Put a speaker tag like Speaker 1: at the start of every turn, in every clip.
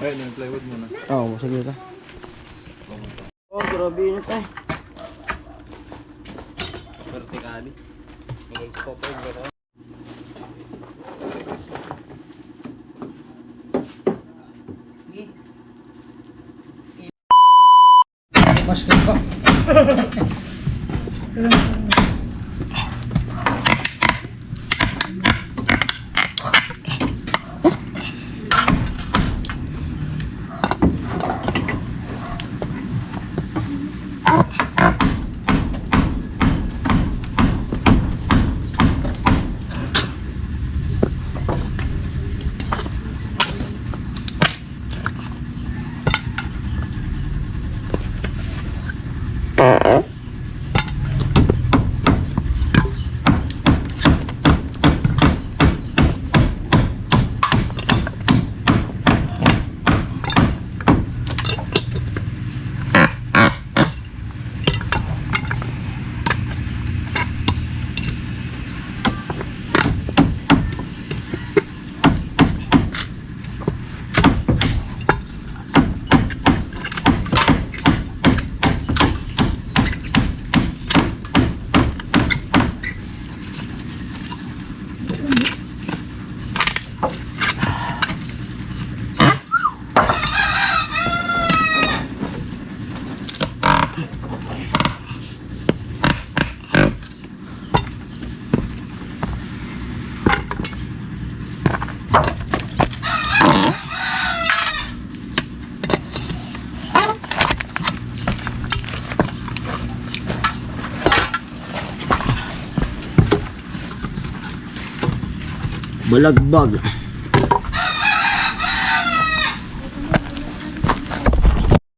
Speaker 1: Ayun, yung plywood muna.
Speaker 2: Oo, sige ka. Oh, grabe na tayo.
Speaker 1: Vertically. May stop ay gano'n.
Speaker 3: Mas ka.
Speaker 2: Balagbag.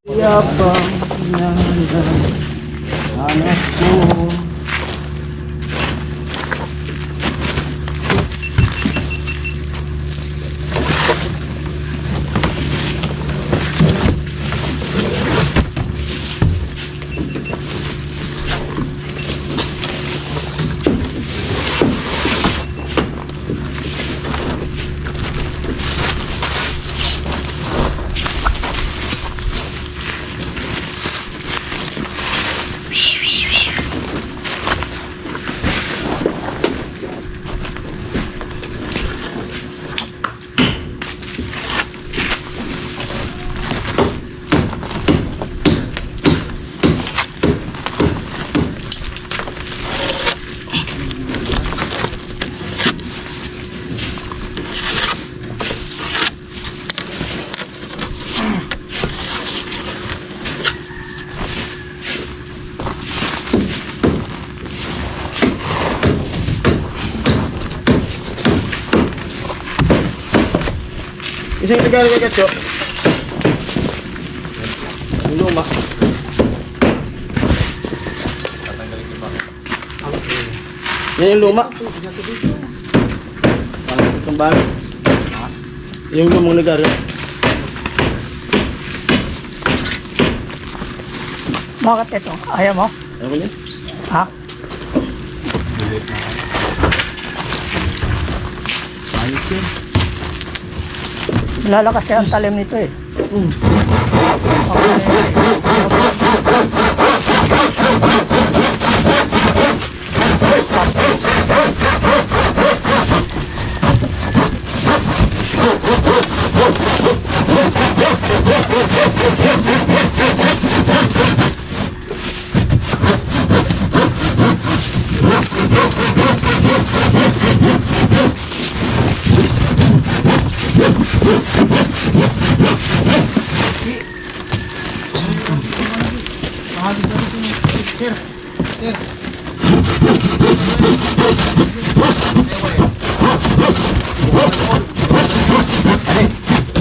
Speaker 2: Yabang nandan anak ko. Isang regalo kay Katyo. Yung luma.
Speaker 1: Tatanggalin yung bakit.
Speaker 2: Yan yung luma. Parang itong balo. Yung lumang regalo.
Speaker 3: Bakit ito? Ayaw mo?
Speaker 2: Ayaw ko niya.
Speaker 3: Ha?
Speaker 2: Ayos yun.
Speaker 3: Lalakas ang talim nito eh.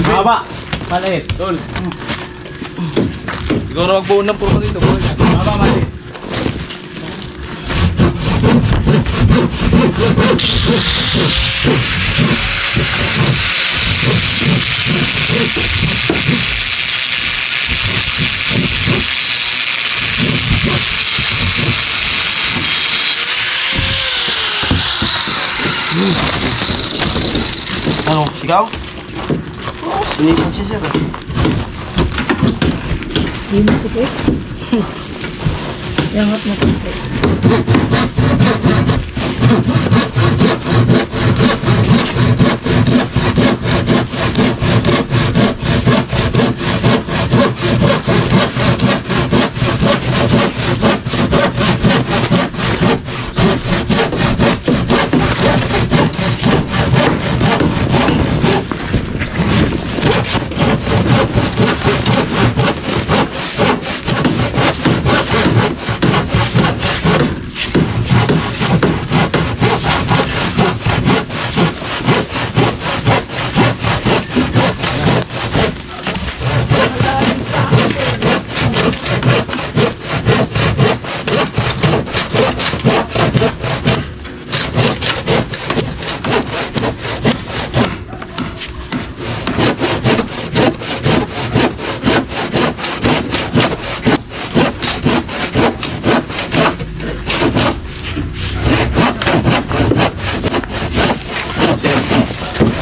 Speaker 1: Haba! Maliit. Tol. Siguro magbuo ng puro dito. Haba, maliit.
Speaker 2: Ano? Sigaw? Iniipon siya, sir.
Speaker 3: Hindi mo puti. Iangat mo puti.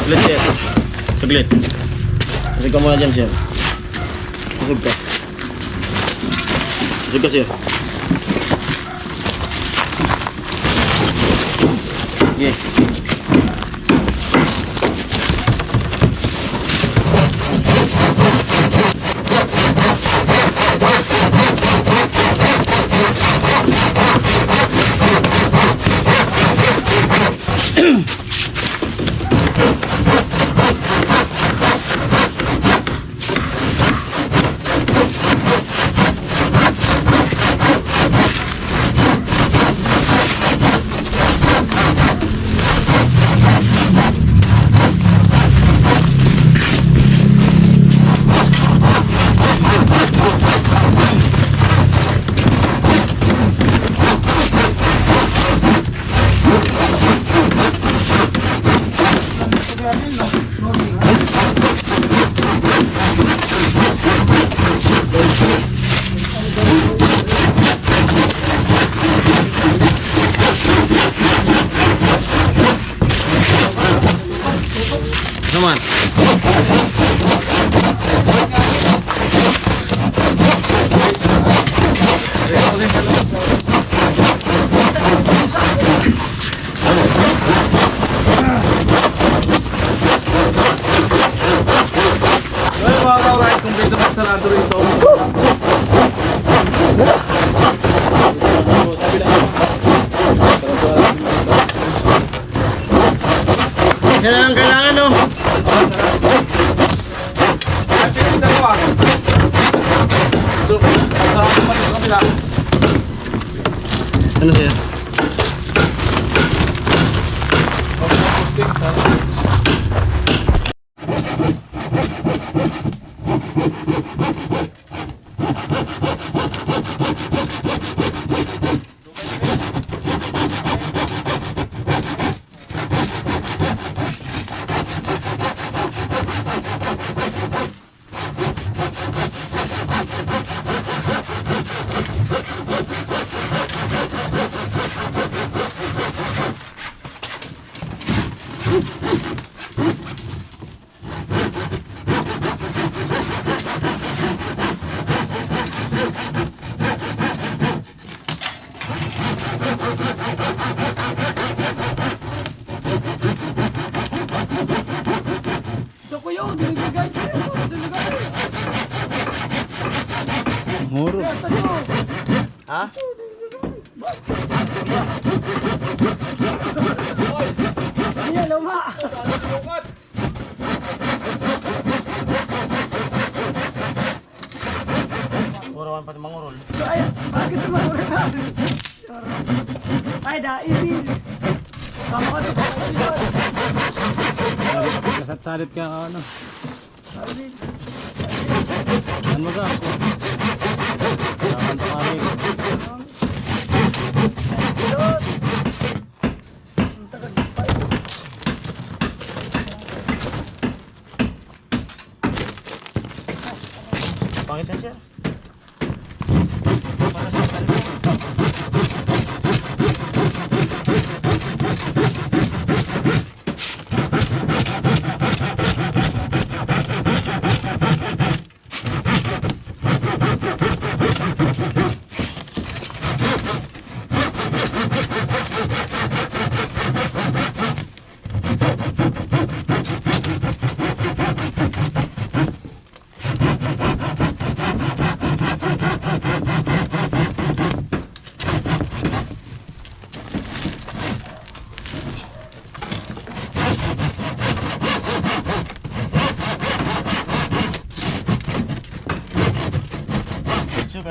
Speaker 2: Saglit, sir. Saglit. Usog ka muna dyan, sir. Usog ka. Usog ka, sir. Sige. Naman.
Speaker 1: Well, mga ka-right, kung dito magsarado rito.
Speaker 2: Kailangan, no? Ano, sir?
Speaker 1: Muro.
Speaker 2: Ha?
Speaker 3: Ayan, luma.
Speaker 2: Urawan pati mangurol.
Speaker 3: Ay, bakit tumawag ka? Ay, daibin. Kamu ka ito.
Speaker 1: Kasat-salit ka ano. Ano ka? Kailangan tumalig.
Speaker 2: Bakit yan, sir?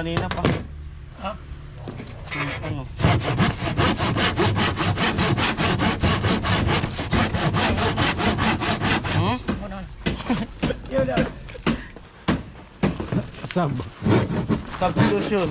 Speaker 2: kanina pa.
Speaker 3: Ha?
Speaker 2: Ano? Hmm?
Speaker 3: Yun lang.
Speaker 2: Substitution.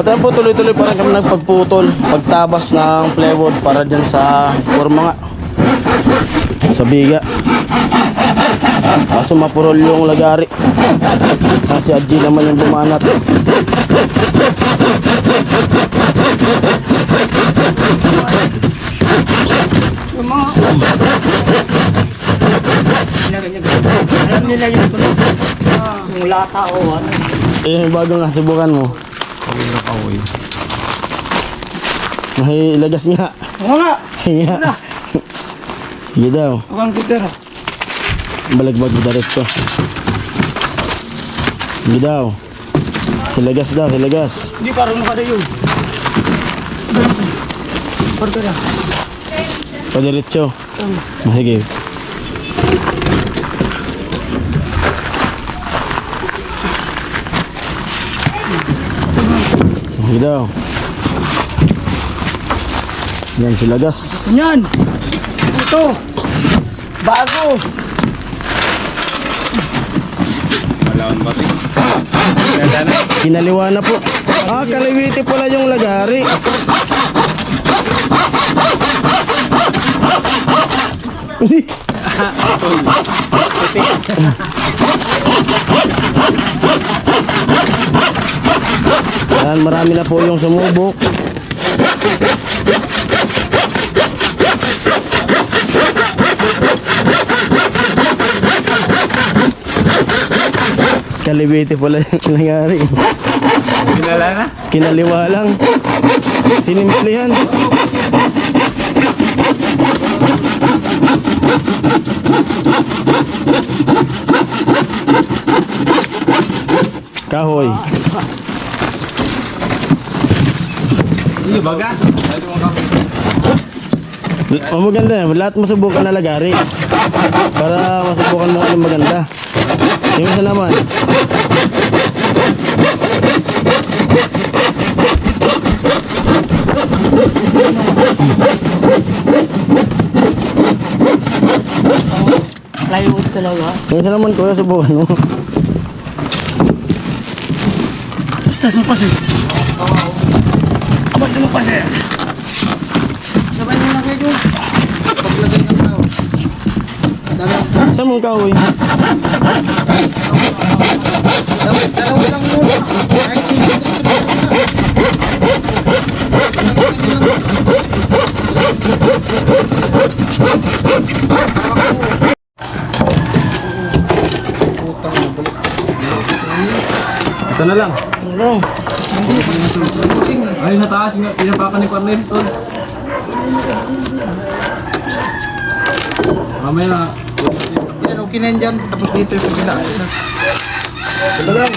Speaker 2: At yan po, tuloy-tuloy pa rin kami nagpagputol, pagtabas ng plywood para dyan sa forma nga, sa biga. Kaso mapurol yung lagari. Kasi Adji naman yung bumanat.
Speaker 3: Yung mga... Alam nila yung tunog. Yung lata o ano.
Speaker 2: Eh, bago nga, subukan mo. May ilagas nga.
Speaker 3: Oo nga.
Speaker 2: Hinga.
Speaker 3: Wala.
Speaker 2: Sige daw.
Speaker 3: Ang kuter.
Speaker 2: Balagbag mo diretso. Sige daw. Silagas daw, silagas.
Speaker 3: Hindi parang nakada yun. Parang na.
Speaker 2: Padiretso. Sige. Sige daw. Yan, silagas.
Speaker 3: Yan. Ito. Bago.
Speaker 1: Malawan ba ito? Ganda na.
Speaker 2: Kinaliwa na po. Ah, kaliwiti pala yung lagari. Yan, marami na po yung sumubok. Kaliwiti pala yung nangyari.
Speaker 1: Sinala na?
Speaker 2: Kinaliwa lang. Sinimplihan. Kahoy.
Speaker 1: Hindi, baga. Pwede mong kapit.
Speaker 2: Maganda yan. Lahat masubukan na lagari. Para masubukan mo kung maganda. Yung isa naman.
Speaker 3: Plywood talaga.
Speaker 2: Yung isa naman kuya, subukan mo.
Speaker 3: Basta sumpas eh. Abad sumpas eh.
Speaker 4: Sabay mo na kayo. Paglagay ng tao.
Speaker 2: Saan mong kahoy?
Speaker 4: Dalawa lang muna. Kahit hindi dito muna.
Speaker 1: Ito na lang.
Speaker 2: Ano?
Speaker 1: Ay, sa taas. Pinapakan ni Cornel. Mamaya na.
Speaker 4: Yan, okay na yan dyan. Tapos dito yung pagkila.
Speaker 2: Ito lang.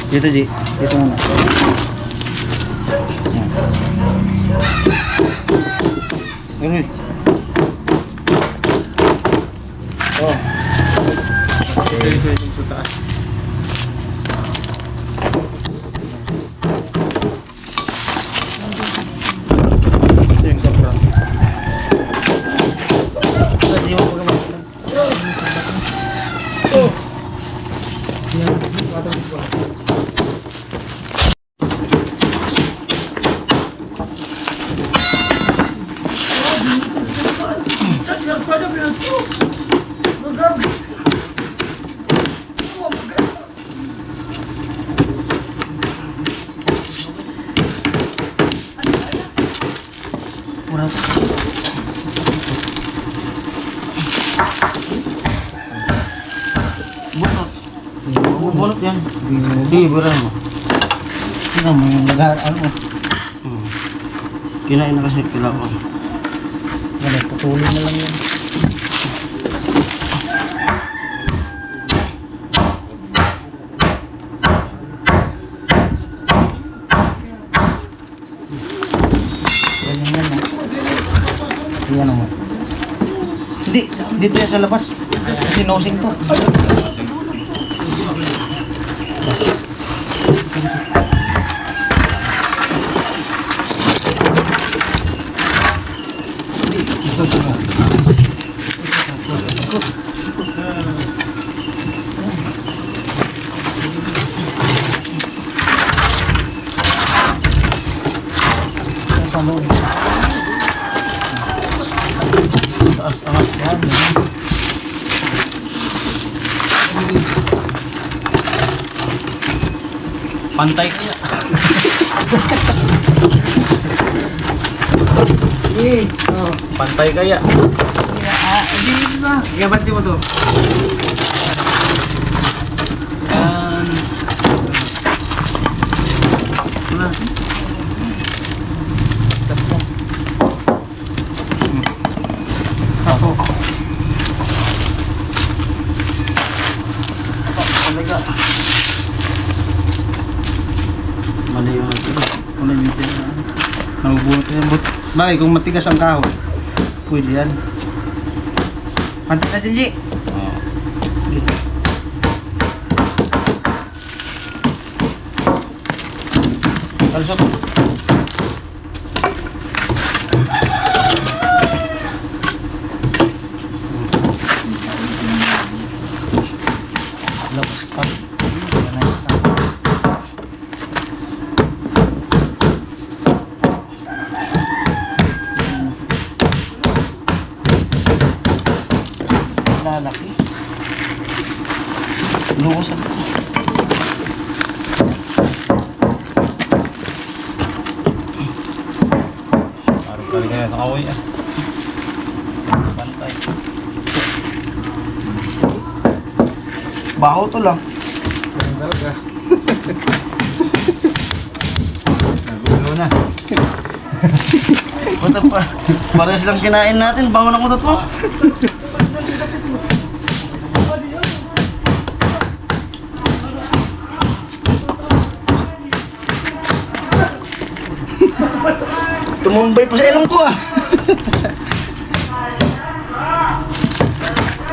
Speaker 4: Dito, G. Dito muna. Yan. Oh. Ito yung sa taas. Ito yung kapra. Ito yung kapra. Bunot. Bunot. Bunot yan. Hindi, buran mo. Tingnan mo yung ano mo.
Speaker 2: Kinain na kasi kilawan.
Speaker 4: Wala, patuloy na lang yan. Yan naman. Hindi, dito yan sa labas. Kasi nosing to.
Speaker 2: Pantay kaya.
Speaker 4: Eh, oh.
Speaker 2: Pantay kaya.
Speaker 4: Hindi na. Iabante mo to.
Speaker 2: Yan.
Speaker 4: Wala. Ako.
Speaker 2: Talaga. Mali yung ito.
Speaker 4: Wala yung ito. Nabubunot yan. Bagay, kung matigas ang kahoy, pwede yan. Pantik na dyan, G. Kalusot. Labas pa. Lalaki. Lukos ang
Speaker 2: Parang talaga yan. Nakaway yan. Pantay.
Speaker 4: baho to lang.
Speaker 1: Talaga.
Speaker 2: Nagulo na. Buta pa. Parehas lang kinain natin. Bango ng utot mo. Tumumbay pa sa ilong ko ah.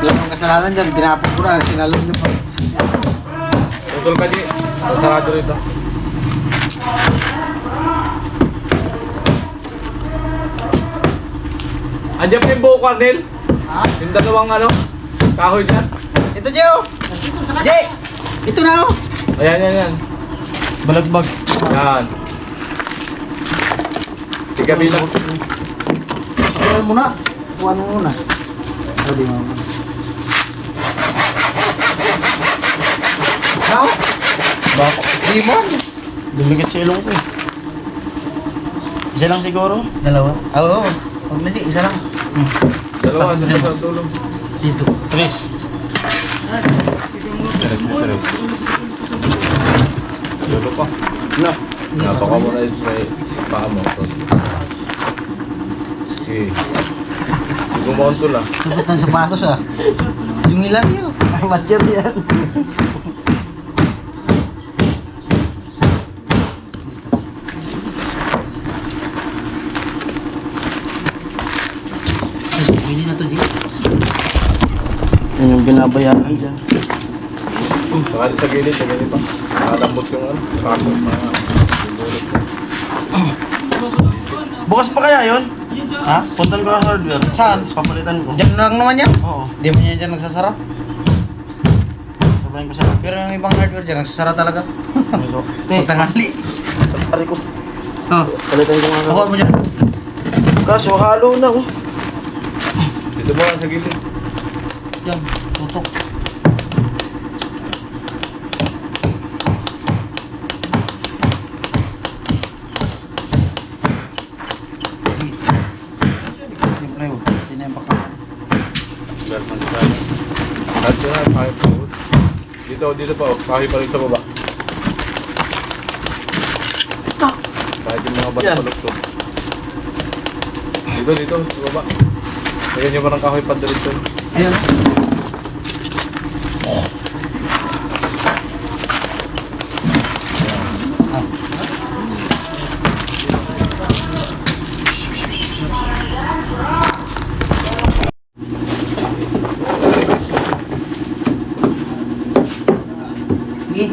Speaker 4: Yan ang kasalanan dyan. Tinapon ko na. Sinalog niyo pa.
Speaker 1: Tutol ka, Di. Sarado rito. Andiyan pa yung buo, Cornel? Ha? Yung dalawang kahoy dyan.
Speaker 4: Ito, Gio! Jay! Ito na, oh!
Speaker 1: Ayan, yan, yan.
Speaker 2: Balagbag.
Speaker 1: Yan. Tiga bilang.
Speaker 4: Kuhan mo na. Kuhan mo muna. Pwede mo. Now?
Speaker 2: Bako.
Speaker 4: Limon?
Speaker 2: Dumikit sa ilong ko eh. Isa lang siguro.
Speaker 4: Dalawa? Oo. Huwag na, G. Isa lang.
Speaker 1: Dalawa, dyan sa dulo.
Speaker 4: Dito.
Speaker 2: Tres.
Speaker 1: Dulo pa.
Speaker 2: No.
Speaker 1: Napaka mo na yun sa paa mo. Okay. Gumonsul ah.
Speaker 4: Tapos ng sapatos, ah. Yung ilan yun.
Speaker 2: Matcher yan.
Speaker 4: Pwede na to, G.
Speaker 2: Yan yung binabayaran dyan.
Speaker 1: Saka sa gilid pa. Nakalambot yung sako.
Speaker 2: Bukas pa kaya yun?
Speaker 4: Ha?
Speaker 2: Puntan ko sa hardware.
Speaker 4: Saan?
Speaker 2: Papalitan ko.
Speaker 4: Diyan lang naman yan.
Speaker 2: Oo.
Speaker 4: Hindi mo niya dyan nagsasara.
Speaker 2: Sabayin ko sa
Speaker 4: Pero yung ibang hardware dyan, nagsasara talaga.
Speaker 2: amigo.
Speaker 4: Tanghali.
Speaker 2: Pari ko.
Speaker 4: Oh,
Speaker 2: Palitan ko nga.
Speaker 4: kuha mo dyan.
Speaker 2: Kaso halo na oh.
Speaker 1: Dito mo lang sa gilid.
Speaker 4: Yan, tutok.
Speaker 1: Lahat ng design. Lahat yun na, kahoy pa. Dito pa, kahoy pa rin sa baba. Kahit yung mga bata paluktog. Dito, sa baba. Lagyan nyo pa ng kahoy pa dito.
Speaker 4: Ayun. Sige.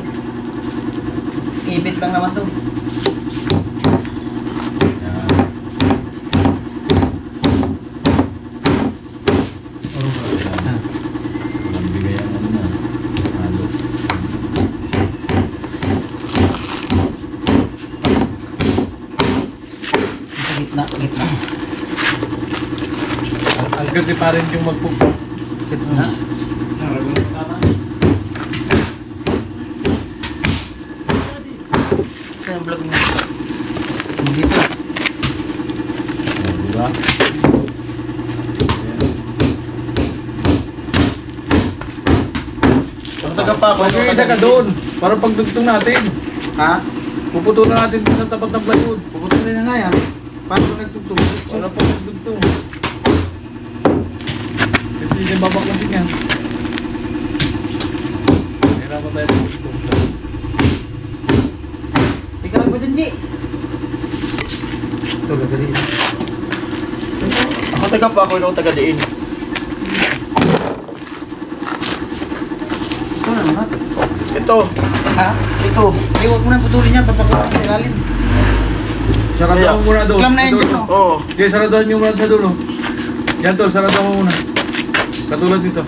Speaker 4: Ibit lang naman to. Gitna.
Speaker 1: Ang ganda pa rin yung magpupo.
Speaker 4: Gitna. Saan yung vlog mo? Dito.
Speaker 1: Diba?
Speaker 2: Ang taga pa ako.
Speaker 1: Huwag isa ka doon. Para pagdugtong natin.
Speaker 4: Ha?
Speaker 1: Puputulan natin sa tapat ng plywood.
Speaker 4: Puputulin na nga yan. Paano ko nagtugtog?
Speaker 1: Para pagdugtong. Kasi hindi babaklasin yan. Hirapan tayo pagdugtong.
Speaker 4: Ikaw lang ba dyan, Di? Ito, gagawin.
Speaker 2: Ako taga pa ako, yung taga diin.
Speaker 4: Ito na naman.
Speaker 2: Ito.
Speaker 4: Ha? Ito. Eh, huwag mo na putulin yan. Papakuha sa ilalim.
Speaker 1: Sarado mo muna doon.
Speaker 4: Clam na yan
Speaker 1: Sa
Speaker 4: dyan,
Speaker 1: dulo.
Speaker 4: oh.
Speaker 2: Oo.
Speaker 1: Okay, saraduhan nyo muna sa dulo. Yan tol, saraduhan mo muna. Katulad nito.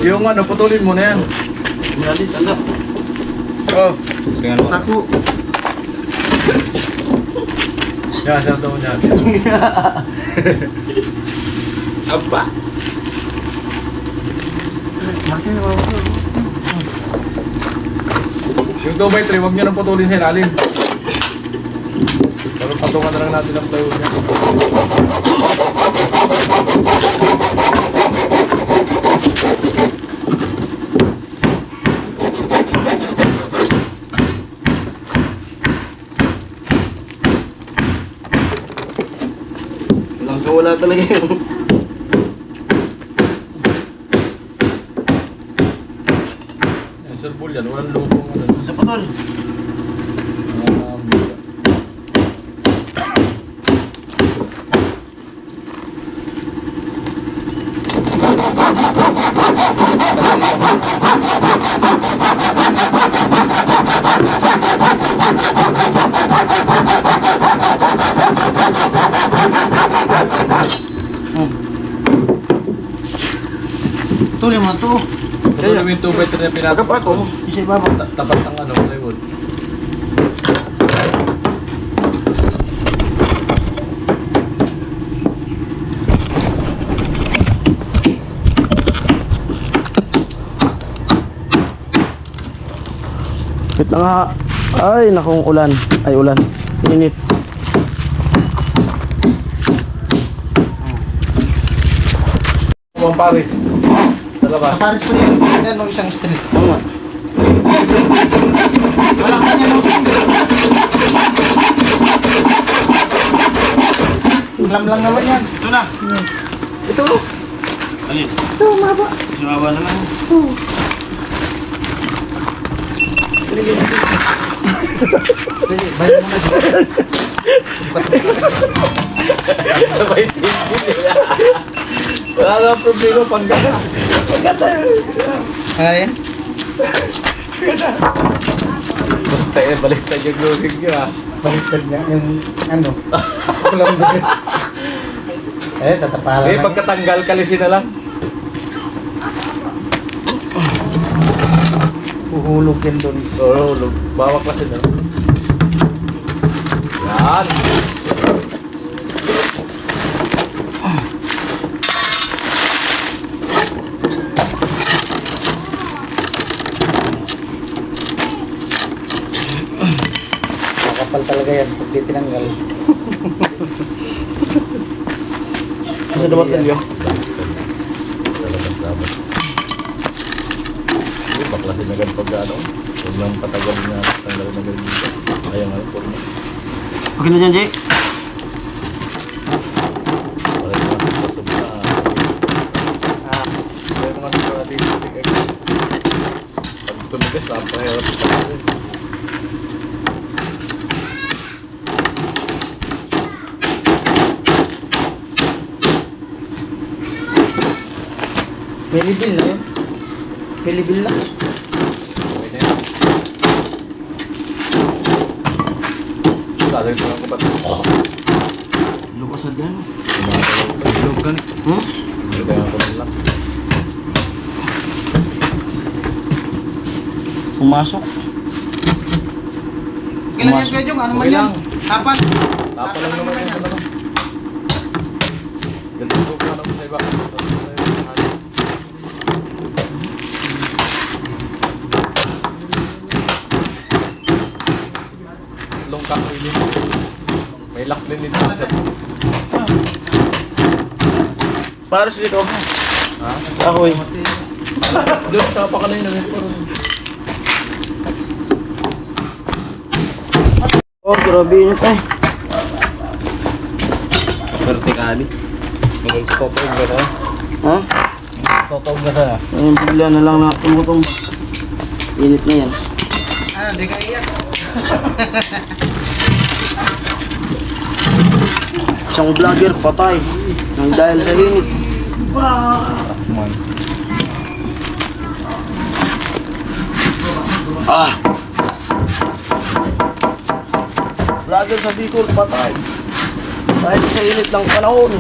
Speaker 1: Yung ano, putulin mo na yan.
Speaker 2: Minalit, tanda.
Speaker 4: Oh. Taku.
Speaker 1: Yan, saraduhan mo yan.
Speaker 2: Aba.
Speaker 4: Martin, wala ko.
Speaker 1: Yung 2x3, huwag nyo nang putulin sa ilalim. Pero patungan na lang natin ang plywood niya.
Speaker 2: Walang kawala talaga yun.
Speaker 1: Yan, Sir Bull yan, walang lubong.
Speaker 2: Sa patol.
Speaker 4: Tuloy mo to.
Speaker 1: Putulin mo yung 2x3 na
Speaker 2: Taga
Speaker 1: pinatong.
Speaker 2: pa ako.
Speaker 4: Isa ibabaw.
Speaker 1: Tapat ng ano, plywood.
Speaker 2: Wait na nga. Ay, nakong ulan. Ay, ulan. Init.
Speaker 1: Ang Paris. Sa labas.
Speaker 4: Paris ko yan. Yan ang isang street.
Speaker 2: Oo nga.
Speaker 4: Wala ka niya, no? Lam lang naman yan.
Speaker 2: Ito na.
Speaker 4: Ito.
Speaker 2: Alin?
Speaker 4: Ito, maba.
Speaker 2: Sumaba naman.
Speaker 4: Sige, bayad mo na dito.
Speaker 1: Sabay tingin nila. Wala nga problema pang gana.
Speaker 4: Ayan.
Speaker 1: Tayo, baliktad yung losing nyo ah.
Speaker 4: Baliktad niya. Yung ano. Kulang doon. Eh, tatapalan
Speaker 1: Eh,
Speaker 4: lang.
Speaker 1: pagkatanggal, kalisin na lang.
Speaker 4: Uhulog yan doon.
Speaker 1: Oo, bawak klasin na. Yan.
Speaker 4: Makapal talaga yan pag di tinanggal.
Speaker 2: sa dumatilyo.
Speaker 1: Sa labas dapat. Hindi, baklasin agad pag ano. Huwag lang patagal na tanggal na agad dito. Ayaw nga po.
Speaker 2: Okay na dyan, Jay.
Speaker 1: Para yung mga sasabot na. Kaya mga sasabot dito. Pag tumigas, napahirap ito.
Speaker 3: May libil na yun. May libil na.
Speaker 1: Sabi ko lang kapatid.
Speaker 2: Lukas na dyan.
Speaker 4: Log ka ni.
Speaker 1: Hindi kaya ako lang.
Speaker 2: Pumasok.
Speaker 4: Kailan yan kayo, Jong? Ano man
Speaker 1: Okay
Speaker 4: yan?
Speaker 1: lang.
Speaker 4: Tapat.
Speaker 1: Tapa lang naman yung dalawa. Ganito ko pa naman sa iba. Longkang ini. May lock din dito.
Speaker 2: Pares dito.
Speaker 1: Ha?
Speaker 2: Ako eh.
Speaker 1: Doon, tapa ka na yun.
Speaker 2: Oh, grabe init eh.
Speaker 1: Vertikali. Mag-stop over na.
Speaker 2: Ha?
Speaker 1: Stop over na.
Speaker 2: Ayun, bigla na lang na tumutong. Init na yan.
Speaker 4: Ano, di ka iyak.
Speaker 2: Isang vlogger patay. Nang dahil sa init.
Speaker 1: Man.
Speaker 2: Ah! Vlogger sa Bicol patay. Dahil sa init ng panahon.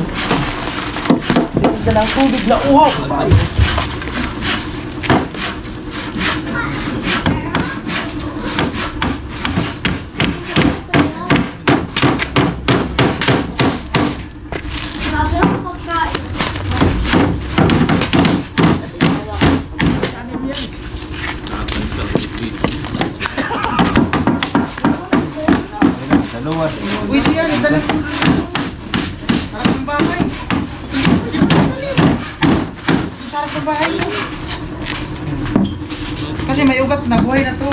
Speaker 2: Init na ng tubig na uhaw.
Speaker 5: Grabe ang pagkain.
Speaker 4: Pwede yan, idala. Harap ng bahay. Sa harap ng bahay mo. Kasi may ugat na, buhay na to.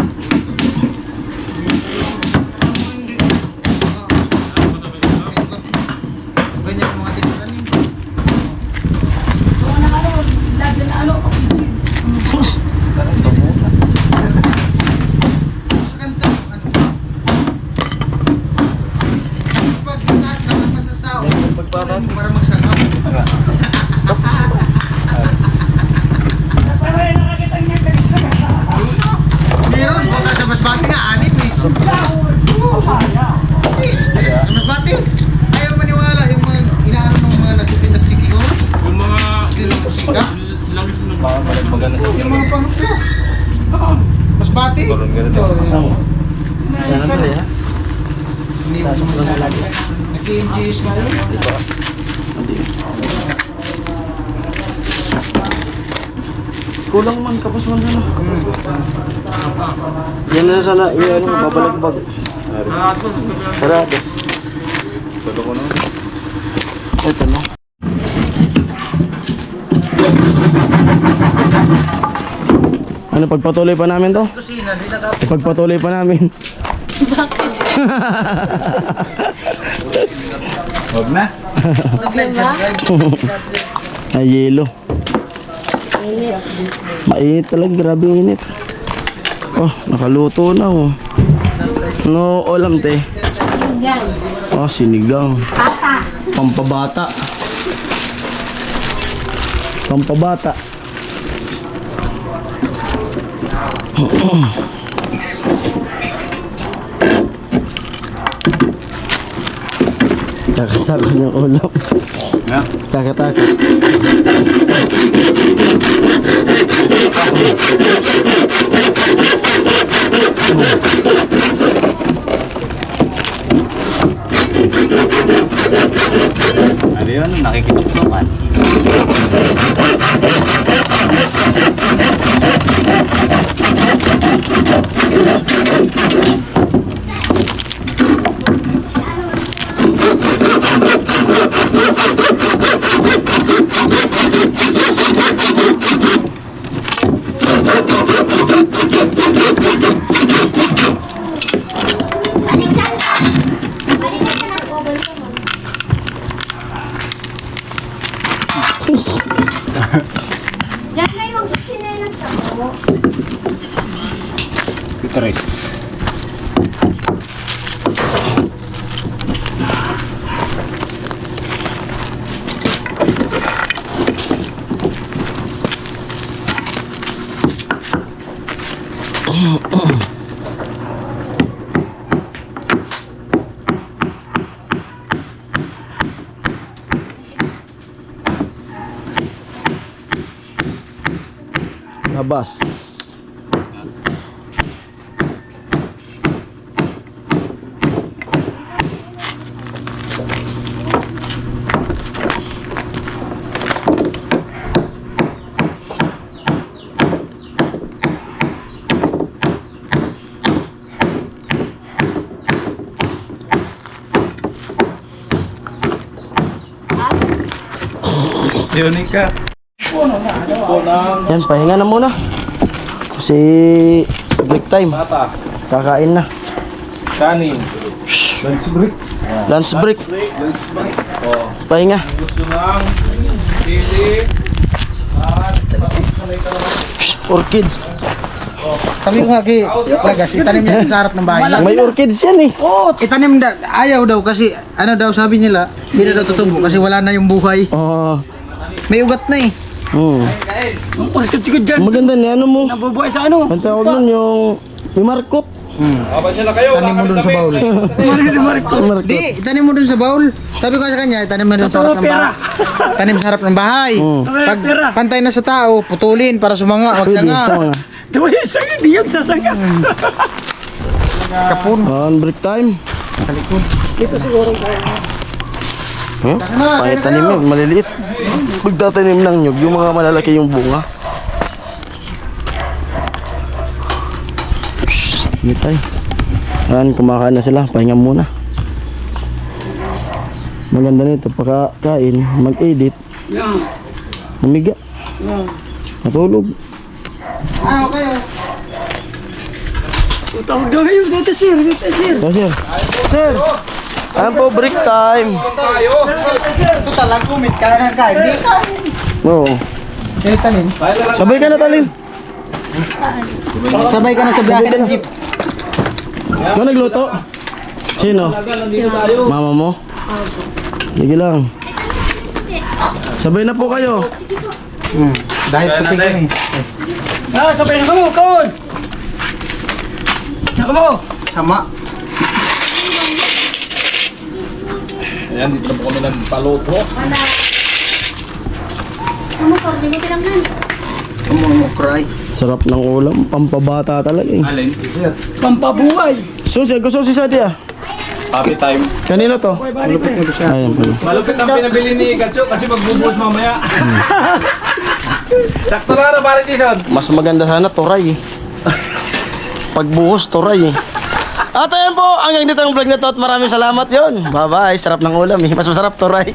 Speaker 4: Ganyan ang mga tinanim. Sa kanto, ano? Pag taas dapat masasaw. Para magsangap. Meron, baka sa Masbate nga, anim eh. Sa Masbate, ayaw maniwala yung mga inaano ng mga nagtitinda sa Sikio.
Speaker 3: Yung mga
Speaker 4: Sika.
Speaker 3: langis na
Speaker 1: Baka maganda.
Speaker 4: Yung mga pang-plus. Masbate.
Speaker 1: Parang ganito.
Speaker 4: Ito.
Speaker 2: Yan na pala ya.
Speaker 4: Hindi mo nag-MGS nga yun.
Speaker 2: Kulang man, kapos man sana. Yan na sana, yan ano, babalagbag. Sarado.
Speaker 1: Todo ko na.
Speaker 2: Ito no. Ano, pagpatuloy pa namin to?
Speaker 4: Kusina, di na
Speaker 2: Pagpatuloy pa namin.
Speaker 1: Huwag na.
Speaker 2: Ay, yelo. Mainit talaga, grabe init. Oh, nakaluto na oh. No, ulam te. Oh, sinigang. Pampabata. Pampabata. Takot-takot yung ulam.
Speaker 1: Yeah.
Speaker 2: Takot-takot.
Speaker 1: Ano yun? Nakikisok-sokan.
Speaker 2: tabas.
Speaker 1: Yonika.
Speaker 2: Yan, pahinga na muna. Kasi break time.
Speaker 1: Mata.
Speaker 2: Kakain na.
Speaker 1: Kanin. Lunch break.
Speaker 2: Lunch break.
Speaker 1: Oh.
Speaker 2: Pahinga.
Speaker 1: Gusto ng sili.
Speaker 2: Orchids.
Speaker 4: Sabi ko nga kay Lagas, itanim niya sa harap ng bahay.
Speaker 2: May orchids yan eh.
Speaker 4: Itanim ayaw daw kasi ano daw sabi nila, hindi na daw tutubo kasi wala na yung buhay.
Speaker 2: Oh.
Speaker 4: May ugat na eh.
Speaker 3: Ang orchid-sigod dyan.
Speaker 2: Maganda ni ano mo.
Speaker 3: Nabubuhay sa ano.
Speaker 2: Ang tawag nun yung Mimarkot.
Speaker 1: Aban niya na kayo.
Speaker 4: Tanim mo dun sa baul.
Speaker 2: Mimarkot.
Speaker 4: Di, itanim mo dun sa baul. Sabi ko sa kanya, itanim mo dun sa harap ng
Speaker 3: pera.
Speaker 4: bahay. Tanim sa harap ng bahay. Pag
Speaker 3: Pera.
Speaker 4: pantay na sa tao, putulin para sumanga,
Speaker 2: Pwede,
Speaker 4: magsanga.
Speaker 2: sa mga.
Speaker 3: Daway sangit. Di yung sasangit.
Speaker 4: Kapun.
Speaker 2: On break time.
Speaker 4: Sa likod.
Speaker 2: Huh? Pakitanim yun, maliliit. Pagtatanim ng nyug, yung mga malalaki yung bunga. Shhh, hindi tayo. Ayan, kumakain na sila, pahinga muna. Maganda nito, pagkakain, mag-edit,
Speaker 3: Yeah.
Speaker 2: mamiga,
Speaker 3: Yeah.
Speaker 2: matulog.
Speaker 4: Ano kayo?
Speaker 3: Tawag daw kayo. Dito sir. Dito sir.
Speaker 2: So, sir. Sir, ayan po, break time.
Speaker 4: Ito talagang kumit ka na kain. Hindi kain.
Speaker 2: Oo.
Speaker 4: Eh, tanim.
Speaker 2: Sabay ka na, Talin.
Speaker 4: Sabay ka na sa biyahe ng jeep.
Speaker 2: Ikaw nagluto? Sino? Mama mo? Sige lang. Sabay na po kayo.
Speaker 4: Dahil puting kami.
Speaker 3: Sabay na mo. Kaon. Saka mo.
Speaker 4: Sama.
Speaker 1: Ayan, dito po kami nagpaluto.
Speaker 4: Umukray.
Speaker 2: Sarap ng ulam, pampabata talaga eh.
Speaker 1: Alin?
Speaker 3: Pampabuhay.
Speaker 2: Susi, gusto si Sadia.
Speaker 1: Happy time.
Speaker 2: Kanino to?
Speaker 3: Balik eh.
Speaker 2: Ayan pala.
Speaker 1: Malupit ang pinabili ni Gacho kasi magbubuhos mamaya. Sakto lang na pare Jason.
Speaker 2: Mas maganda sana turay eh. Pagbuhos turay eh. At ayan po, hanggang dito ang vlog na to at maraming salamat yon. Bye bye, sarap ng ulam eh. Mas masarap turay.